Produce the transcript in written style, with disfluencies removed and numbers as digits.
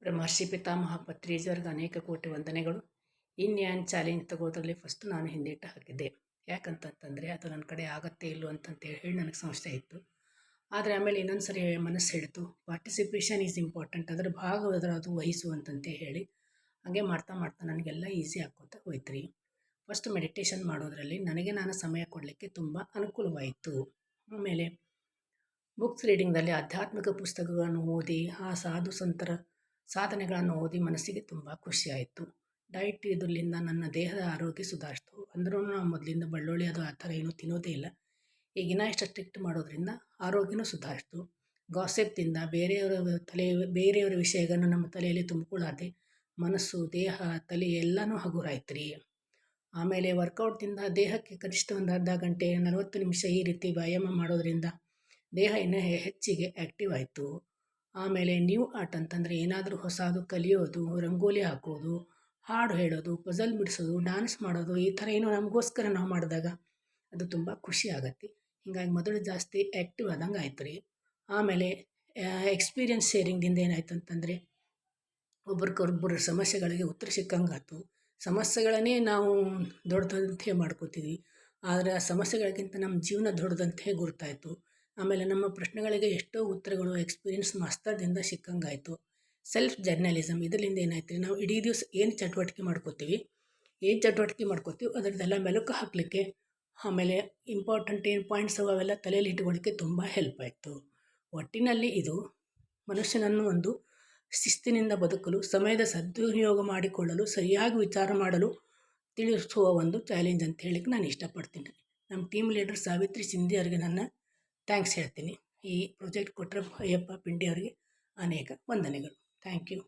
ಬ್ರಹ್ಮರ್ಷಿ ಪಿತಾಮಹ ಪತ್ರಿಜಿಯವರಿಗೆ ಅನೇಕ ಕೋಟಿ ವಂದನೆಗಳು. ಇನ್ಯಾನ್ ಚಾಲೆಂಜ್ ತಗೋದ್ರಲ್ಲಿ ಫಸ್ಟ್ ನಾನು ಹಿಂದಿಟ್ಟು ಹಾಕಿದ್ದೆ. ಯಾಕಂತಂತಂದರೆ ಅದು ನನ್ನ ಕಡೆ ಆಗತ್ತೆ ಇಲ್ಲೋ ಅಂತಂತೇಳಿ ಹೇಳಿ ನನಗೆ ಸಂಶಯ ಇತ್ತು. ಆದರೆ ಆಮೇಲೆ ಇನ್ನೊಂದು ಸರಿ ಮನಸ್ಸು ಹಿಡಿತು, ಪಾರ್ಟಿಸಿಪೇಷನ್ ಈಸ್ ಇಂಪಾರ್ಟೆಂಟ್, ಅದರ ಅದು ವಹಿಸು ಅಂತಂತ ಹೇಳಿ ಹಾಗೆ ಮಾಡ್ತಾ ಮಾಡ್ತಾ ನನಗೆಲ್ಲ ಈಸಿ ಆಕ್ಕೋತ ಹೋಯ್ತು ರೀ. ಫಸ್ಟ್ ಮೆಡಿಟೇಷನ್ ಮಾಡೋದರಲ್ಲಿ ನನಗೆ ನಾನು ಸಮಯ ಕೊಡಲಿಕ್ಕೆ ತುಂಬ ಅನುಕೂಲವಾಯಿತು. ಆಮೇಲೆ ಬುಕ್ಸ್ ರೀಡಿಂಗ್ದಲ್ಲಿ ಆಧ್ಯಾತ್ಮಿಕ ಪುಸ್ತಕಗಳನ್ನು ಓದಿ ಆ ಸಾಧು ಸಂತರ ಸಾಧನೆಗಳನ್ನು ಓದಿ ಮನಸ್ಸಿಗೆ ತುಂಬ ಖುಷಿಯಾಯಿತು. ಡಯಟ್ ಇದರಿಂದ ನನ್ನ ದೇಹದ ಆರೋಗ್ಯ ಸುಧಾರಿಸ್ತು. ಅಂದ್ರೂ ನಾವು ಮೊದಲಿಂದ ಬೆಳ್ಳುಳ್ಳಿ ಅದು ಆ ಥರ ಏನೂ ತಿನ್ನೋದೇ ಇಲ್ಲ. ಈಗಿನ ಇಷ್ಟು ಸ್ಟ್ರಿಕ್ಟ್ ಮಾಡೋದ್ರಿಂದ ಆರೋಗ್ಯನೂ ಸುಧಾರಿಸ್ತು. ಗಾಸಿಪ್ದಿಂದ ಬೇರೆಯವರ ವಿಷಯಗಳನ್ನು ನಮ್ಮ ತಲೆಯಲ್ಲಿ ತುಂಬಿಕೊಳ್ಳಾದೆ ಮನಸ್ಸು, ದೇಹ, ತಲೆ ಎಲ್ಲನೂ ಹಗುರಾಯ್ತು ರೀ. ಆಮೇಲೆ ವರ್ಕೌಟ್ದಿಂದ ದೇಹಕ್ಕೆ ಕನಿಷ್ಠ ಒಂದು ಅರ್ಧ ಗಂಟೆ 40 ನಿಮಿಷ ಈ ರೀತಿ ವ್ಯಾಯಾಮ ಮಾಡೋದರಿಂದ ದೇಹ ಇನ್ನೂ ಹೆಚ್ಚಿಗೆ ಆ್ಯಕ್ಟಿವ್ ಆಯಿತು. ಆಮೇಲೆ ನ್ಯೂ ಆರ್ಟ್ ಅಂತಂದರೆ ಏನಾದರೂ ಹೊಸದು ಕಲಿಯೋದು, ರಂಗೋಲಿ ಹಾಕೋದು, ಹಾಡು ಹೇಳೋದು, ಪಜಲ್ ಬಿಡಿಸೋದು, ಡ್ಯಾನ್ಸ್ ಮಾಡೋದು, ಈ ಥರ ಏನೋ ನಮಗೋಸ್ಕರ ನಾವು ಮಾಡಿದಾಗ ಅದು ತುಂಬ ಖುಷಿ ಆಗತ್ತೆ. ಹೀಗಾಗಿ ಮೊದಲು ಜಾಸ್ತಿ ಆ್ಯಕ್ಟಿವ್ ಆದಂಗೆ ಆಯ್ತು ರೀ. ಆಮೇಲೆ ಎಕ್ಸ್ಪೀರಿಯನ್ಸ್ ಶೇರಿಂಗ್ದಿಂದ ಏನಾಯ್ತು ಅಂತಂದರೆ ಒಬ್ರಿಗೊಬ್ಬರ ಸಮಸ್ಯೆಗಳಿಗೆ ಉತ್ತರ ಸಿಕ್ಕಂಗಾಯ್ತು. ಸಮಸ್ಯೆಗಳನ್ನೇ ನಾವು ದೊಡ್ಡದಂತೆ ಮಾಡ್ಕೋತೀವಿ, ಆದರೆ ಆ ಸಮಸ್ಯೆಗಳಿಗಿಂತ ನಮ್ಮ ಜೀವನ ದೊಡ್ಡದಂತೆ ಗುರುತಾಯಿತು. ಆಮೇಲೆ ನಮ್ಮ ಪ್ರಶ್ನೆಗಳಿಗೆ ಎಷ್ಟೋ ಉತ್ತರಗಳು ಎಕ್ಸ್ಪೀರಿಯನ್ಸ್ ಮಾಸ್ತರ್ದಿಂದ ಸಿಕ್ಕಂಗಾಯಿತು. ಸೆಲ್ಫ್ ಜರ್ನಲಿಸಮ್ ಇದರಿಂದ ಏನಾಯ್ತು ರೀ, ನಾವು ಇಡೀ ದಿವಸ ಏನು ಚಟುವಟಿಕೆ ಮಾಡ್ಕೋತೀವಿ ಅದರದ್ದೆಲ್ಲ ಮೆಲುಕು ಹಾಕಲಿಕ್ಕೆ, ಆಮೇಲೆ ಇಂಪಾರ್ಟೆಂಟ್ ಏನು ಪಾಯಿಂಟ್ಸ್ ಅವೆಲ್ಲ ತಲೆಯಲ್ಲಿ ಇಟ್ಕೊಳ್ಳಿಕ್ಕೆ ತುಂಬ ಹೆಲ್ಪ್ ಆಯಿತು. ಒಟ್ಟಿನಲ್ಲಿ ಇದು ಮನುಷ್ಯನನ್ನು ಒಂದು ಶಿಸ್ತಿನಿಂದ ಬದುಕಲು, ಸಮಯದ ಸದ್ವಿನಿಯೋಗ ಮಾಡಿಕೊಳ್ಳಲು, ಸರಿಯಾಗಿ ವಿಚಾರ ಮಾಡಲು ತಿಳಿಸುವ ಒಂದು ಚಾಲೆಂಜ್ ಅಂತ ಹೇಳಿಕ್ಕೆ ನಾನು ಇಷ್ಟಪಡ್ತೀನಿ. ನಮ್ಮ ಟೀಮ್ ಲೀಡರ್ ಸಾವಿತ್ರಿ ಸಿಂಧಿ ಅವರಿಗೆ ನನ್ನ ಥ್ಯಾಂಕ್ಸ್ ಹೇಳ್ತೀನಿ. ಈ ಪ್ರಾಜೆಕ್ಟ್ ಕೊಟ್ಟರೆ ಅಯ್ಯಪ್ಪ ಪಿಂಡಿ ಅವರಿಗೆ ಅನೇಕ ವಂದನೆಗಳು. Thank you.